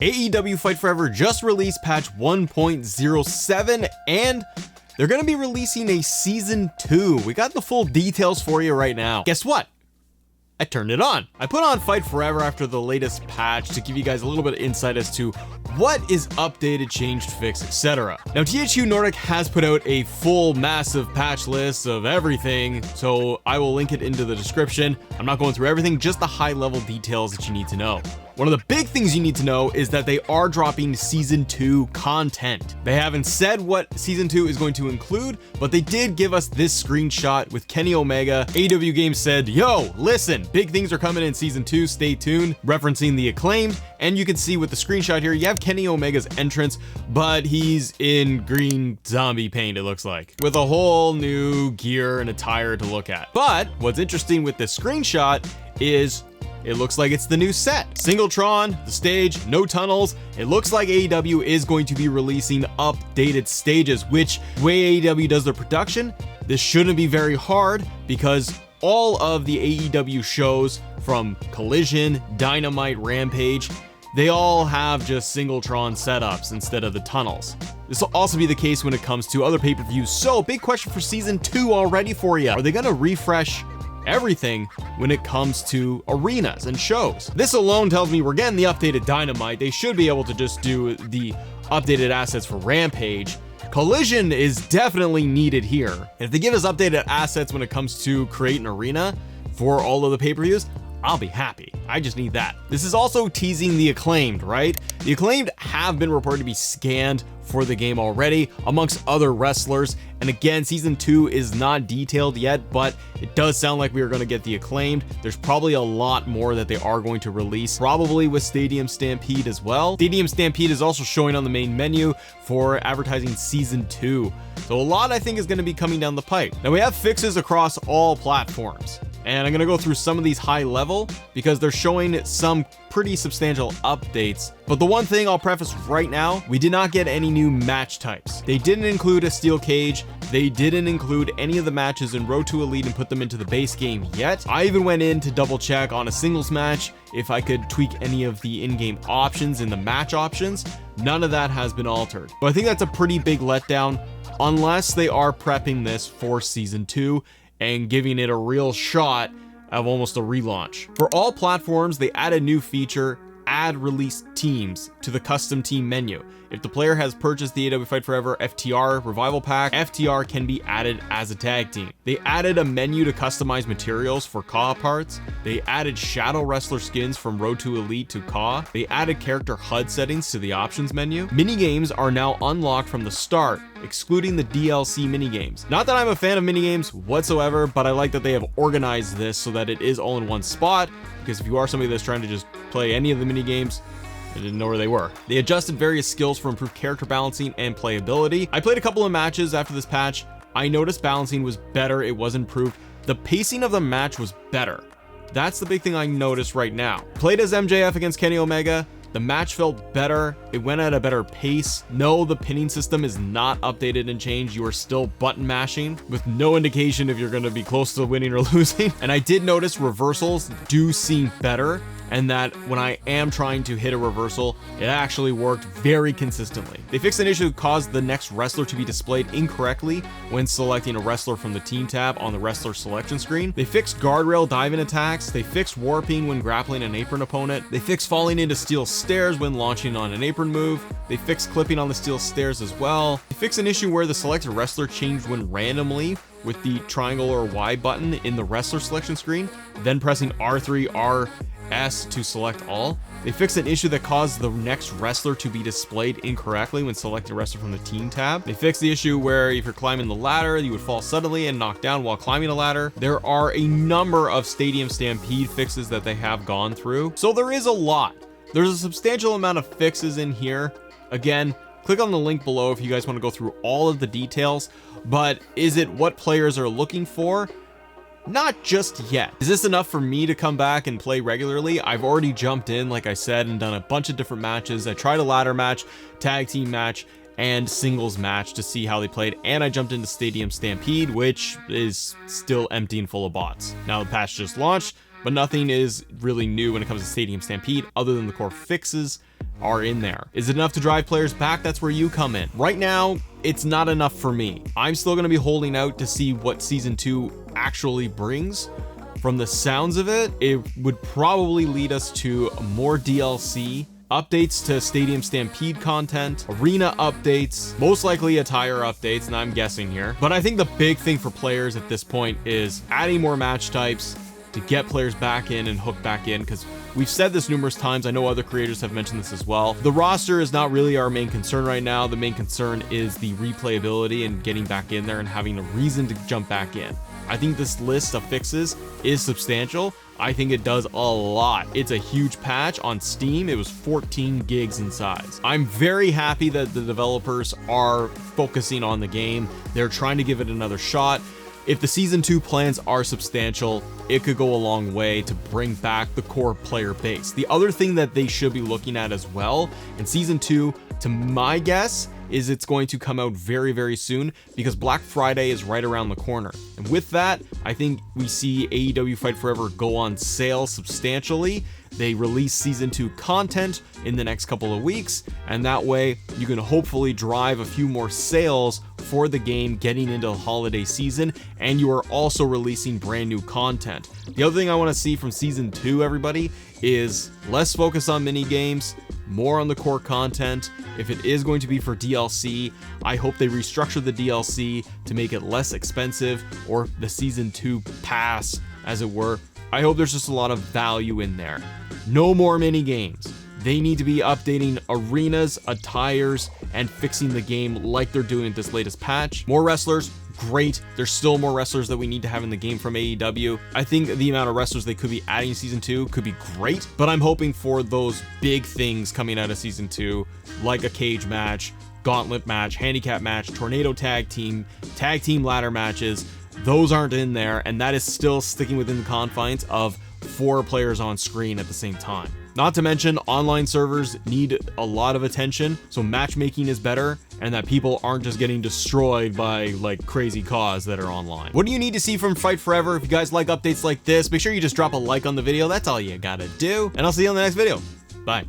AEW Fight Forever just released patch 1.07 and they're going to be releasing a season 2. We got the full details for you right now. Guess what? I turned it on. I put on Fight Forever after the latest patch to give you guys a little bit of insight as to what is updated, changed, fixed, etc. Now, THQ Nordic has put out a full massive patch list of everything, so I will link it into the description. I'm not going through everything, just the high level details that you need to know. One of the big things you need to know is that they are dropping season 2 content. They haven't said what season 2 is going to include, but they did give us this screenshot with Kenny Omega. AEW Games said, yo, listen, big things are coming in season 2, stay tuned, referencing the Acclaimed. And you can see with the screenshot here, you have Kenny Omega's entrance, but he's in green zombie paint, it looks like, with a whole new gear and attire to look at. But what's interesting with this screenshot is it looks like it's the new set. Singletron, the stage, no tunnels. It looks like AEW is going to be releasing updated stages, which way AEW does their production, this shouldn't be very hard because all of the AEW shows from Collision, Dynamite, Rampage, they all have just Singletron setups instead of the tunnels. This will also be the case when it comes to other pay-per-views. So big question for season 2 already for you. Are they going to refresh everything when it comes to arenas and shows? This alone tells me we're getting the updated Dynamite. They should be able to just do the updated assets for Rampage. Collision is definitely needed here. And if they give us updated assets when it comes to create an arena for all of the pay-per-views, I'll be happy. I just need that. This is also teasing the Acclaimed, right? The Acclaimed have been reported to be scanned for the game already amongst other wrestlers. And again, season 2 is not detailed yet, but it does sound like we are going to get the Acclaimed. There's probably a lot more that they are going to release, probably with Stadium Stampede as well. Stadium Stampede is also showing on the main menu for advertising season 2. So a lot, I think, is going to be coming down the pipe. Now we have fixes across all platforms, and I'm going to go through some of these high level because they're showing some pretty substantial updates. But the one thing I'll preface right now, we did not get any new match types. They didn't include a steel cage. They didn't include any of the matches in Road to Elite and put them into the base game yet. I even went in to double check on a singles match if I could tweak any of the in-game options in the match options. None of that has been altered. But I think that's a pretty big letdown unless they are prepping this for season 2 and giving it a real shot of almost a relaunch. For all platforms, they add a new feature, add release teams to the custom team menu. If the player has purchased the AEW Fight Forever FTR Revival Pack, FTR can be added as a tag team. They added a menu to customize materials for KAW parts. They added Shadow Wrestler skins from Road to Elite to KAW. They added character HUD settings to the options menu. Minigames are now unlocked from the start, excluding the DLC minigames. Not that I'm a fan of minigames whatsoever, but I like that they have organized this so that it is all in one spot, because if you are somebody that's trying to just play any of the minigames, I didn't know where they were. They adjusted various skills for improved character balancing and playability. I played a couple of matches after this patch. I noticed balancing was better. It was improved. The pacing of the match was better. That's the big thing I noticed right now. Played as MJF against Kenny Omega. The match felt better. It went at a better pace. No, the pinning system is not updated and changed. You are still button mashing with no indication if you're going to be close to winning or losing. And I did notice reversals do seem better, and that when I am trying to hit a reversal, it actually worked very consistently. They fixed an issue that caused the next wrestler to be displayed incorrectly when selecting a wrestler from the team tab on the wrestler selection screen. They fixed guardrail dive-in attacks. They fixed warping when grappling an apron opponent. They fixed falling into steel stairs when launching on an apron move. They fixed clipping on the steel stairs as well. They fixed an issue where the selected wrestler changed when randomly with the triangle or Y button in the wrestler selection screen, then pressing R3, RS to select all. They fixed an issue that caused the next wrestler to be displayed incorrectly when selecting a wrestler from the team tab. They fixed the issue where if you're climbing the ladder, you would fall suddenly and knock down while climbing a ladder. There are a number of Stadium Stampede fixes that they have gone through. So there is a lot. There's a substantial amount of fixes in here. Again, click on the link below if you guys want to go through all of the details, but is it what players are looking for? Not just yet. Is this enough for me to come back and play regularly? I've already jumped in, like I said, and done a bunch of different matches. I tried a ladder match, tag team match, and singles match to see how they played, and I jumped into Stadium Stampede, which is still empty and full of bots. Now the patch just launched, but nothing is really new when it comes to Stadium Stampede other than the core fixes are in there. Is it enough to drive players back? That's where you come in. Right now, it's not enough for me. I'm still going to be holding out to see what season 2 actually brings. From the sounds of it, it would probably lead us to more DLC, updates to Stadium Stampede content, arena updates, most likely attire updates, and I'm guessing here. But I think the big thing for players at this point is adding more match types to get players back in and hook back in, because we've said this numerous times. I know other creators have mentioned this as well. The roster is not really our main concern right now. The main concern is the replayability and getting back in there and having a reason to jump back in. I think this list of fixes is substantial. I think it does a lot. It's a huge patch. On Steam, it was 14 gigs in size. I'm very happy that the developers are focusing on the game. They're trying to give it another shot. If the season 2 plans are substantial, it could go a long way to bring back the core player base. The other thing that they should be looking at as well in season 2, to my guess, is it's going to come out very, very soon, because Black Friday is right around the corner. And with that, I think we see AEW Fight Forever go on sale substantially. They release season 2 content in the next couple of weeks, and that way you can hopefully drive a few more sales for the game getting into the holiday season, and you are also releasing brand new content. The other thing I want to see from season 2, everybody, is less focus on mini games, more on the core content. If it is going to be for DLC, I hope they restructure the DLC to make it less expensive, or the season 2 pass, as it were. I hope there's just a lot of value in there. No more mini games. They need to be updating arenas, attires, and fixing the game like they're doing with this latest patch. More wrestlers, great. There's still more wrestlers that we need to have in the game from AEW. I think the amount of wrestlers they could be adding in season 2 could be great, but I'm hoping for those big things coming out of season 2, like a cage match, gauntlet match, handicap match, tornado tag team ladder matches. Those aren't in there, and that is still sticking within the confines of 4 players on screen at the same time. Not to mention, online servers need a lot of attention, so matchmaking is better, and that people aren't just getting destroyed by like crazy cause that are online. What do you need to see from Fight Forever? If you guys like updates like this, make sure you just drop a like on the video. That's all you gotta do, and I'll see you on the next video. Bye.